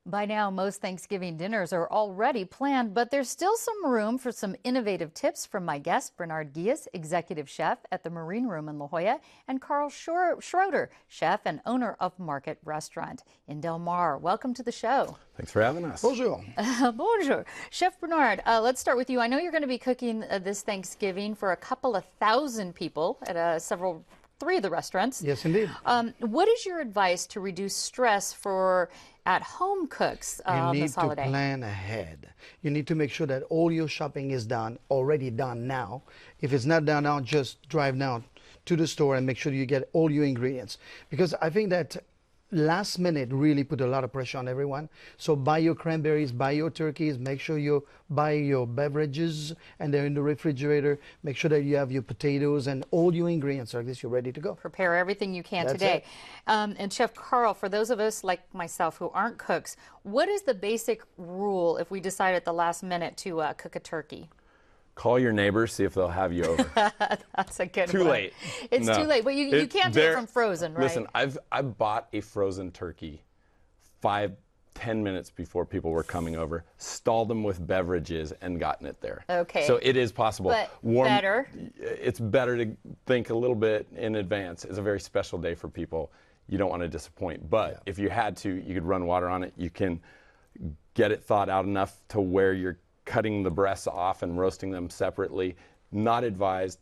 By now, most Thanksgiving dinners are already planned, but there's still some room for some innovative tips from my guest, Bernard Diaz, executive chef at the Marine Room in La Jolla, and Carl Schroeder, chef and owner of Market Restaurant in Del Mar. Welcome to the show. Thanks for having us. Bonjour. Bonjour. Chef Bernard, let's start with you. I know you're going to be cooking this Thanksgiving for a couple of thousand people at three of the restaurants. Yes, indeed. What is your advice to reduce stress for at-home cooks on this holiday? You need to plan ahead. You need to make sure that all your shopping is already done now. If it's not done now, just drive down to the store and make sure you get all your ingredients. Because I think that last minute really put a lot of pressure on everyone. So buy your cranberries, buy your turkeys, make sure you buy your beverages and they're in the refrigerator. Make sure that you have your potatoes and all your ingredients, or at least you're ready to go. Prepare everything you can That's today. And Chef Carl, for those of us like myself who aren't cooks, what is the basic rule if we decide at the last minute to cook a turkey? Call your neighbors, see if they'll have you over. That's a good one. Too late. It's too late, but you can't do it from frozen, right? Listen, I bought a frozen turkey 5-10 minutes before people were coming over, stalled them with beverages, and gotten it there. Okay. So it is possible. But better? It's better to think a little bit in advance. It's a very special day for people. You don't want to disappoint. But if you had to, you could run water on it. You can get it thawed out enough to where you're cutting the breasts off and roasting them separately. Not advised.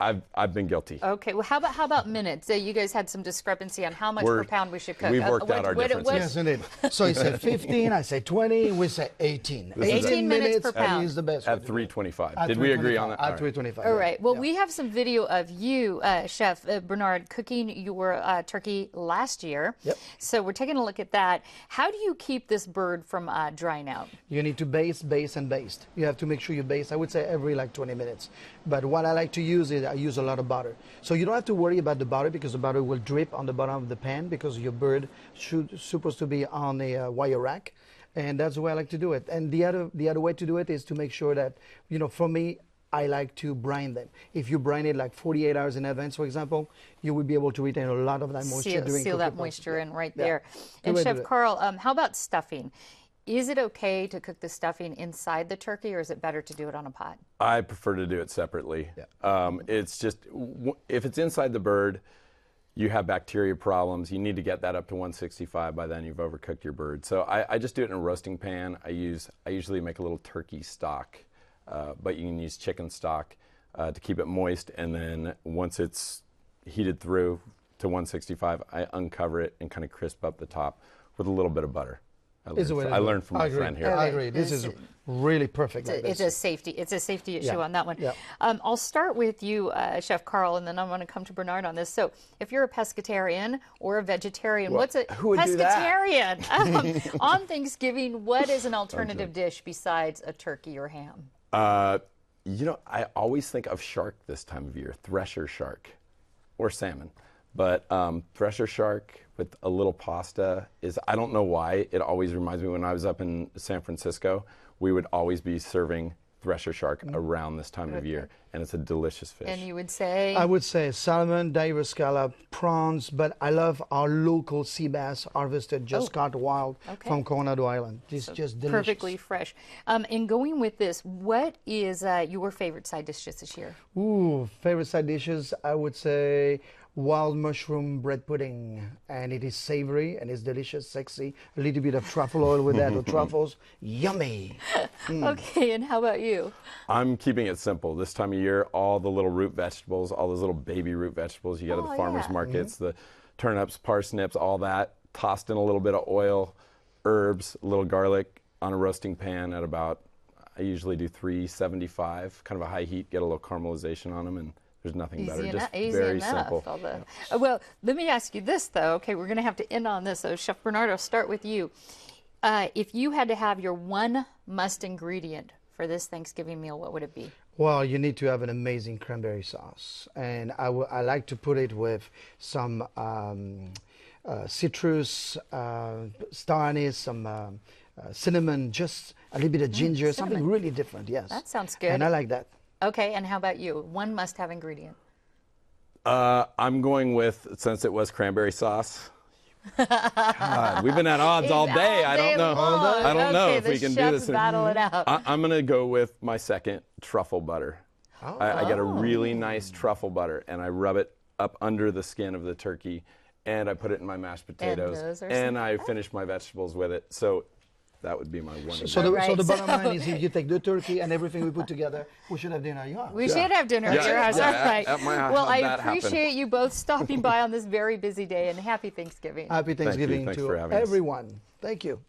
I've been guilty. Okay. Well, how about minutes? You guys had some discrepancy on how much per pound we should cook. We've worked out our differences. Yes, indeed. So he said 15, I say 20, we say 18. 18 minutes per pound. Is the best. At 325. Did we agree on that? At 325. All right. Well, we have some video of you, Chef Bernard, cooking your turkey last year. Yep. So we're taking a look at that. How do you keep this bird from drying out? You need to baste, and baste. You have to make sure you baste, I would say every 20 minutes. But what I like to use is I use a lot of butter. So you don't have to worry about the butter because the butter will drip on the bottom of the pan because your bird supposed to be on a wire rack. And that's the way I like to do it. And the other way to do it is to make sure that, for me, I like to brine them. If you brine it like 48 hours in advance, for example, you will be able to retain a lot of that moisture during seal that moisture in right there. And Chef Carl, how about stuffing? Is it okay to cook the stuffing inside the turkey, or is it better to do it on a pot? I prefer to do it separately. It's just, if it's inside the bird, you have bacteria problems. You need to get that up to 165. By then, you've overcooked your bird. So I just do it in a roasting pan. I usually make a little turkey stock, but you can use chicken stock to keep it moist. And then once it's heated through to 165, I uncover it and kind of crisp up the top with a little bit of butter. I learned from my friend here. I agree. This is really perfect. It's a safety issue on that one. Yeah. I'll start with you, Chef Carl, and then I'm going to come to Bernard on this. So, if you're a pescatarian or a vegetarian, what's a pescatarian on Thanksgiving? What is an alternative dish besides a turkey or ham? I always think of shark this time of year, thresher shark, or salmon. But thresher shark with a little pasta I don't know why, it always reminds me when I was up in San Francisco, we would always be serving thresher shark around this time of year, and it's a delicious fish. And you would say? I would say salmon, diver scallop, prawns, but I love our local sea bass harvested, just caught wild from Coronado Island. It's just delicious. Perfectly fresh. In going with this, what is your favorite side dishes this year? Ooh, favorite side dishes, I would say wild mushroom bread pudding, and it is savory and it's delicious, sexy. A little bit of truffle oil with that, or truffles, yummy. Okay, and how about you? I'm keeping it simple. This time of year, all the little root vegetables, all those little baby root vegetables you get at the farmers markets, the turnips, parsnips, all that, tossed in a little bit of oil, herbs, a little garlic on a roasting pan at about, I usually do 375, kind of a high heat, get a little caramelization on them, and there's nothing better. Just very simple. Well, let me ask you this, though. Okay, we're going to have to end on this. So, Chef Bernard, I'll start with you. If you had to have your one must ingredient for this Thanksgiving meal, what would it be? Well, you need to have an amazing cranberry sauce. And I like to put it with some citrus, star anise, some cinnamon, just a little bit of ginger, something really different, yes. That sounds good. And I like that. Okay, and how about you? One must-have ingredient. I'm going with, since it was cranberry sauce, God, we've been at odds all day. I don't know. Long. I don't know Okay, if we can the do chefs this. battle it out. I'm going to go with my second, truffle butter. I get a really nice truffle butter, and I rub it up under the skin of the turkey, and I put it in my mashed potatoes, and I finish my vegetables with it. So that would be my one. So the bottom line is, if you take the turkey and everything we put together, we should have dinner at your house. We should have dinner at your house. Yeah, All right. at my house. Well, I How'd that appreciate happen? you both stopping by on this very busy day, and happy Thanksgiving. Happy Thanksgiving Thanks to for having us. everyone. Thank you.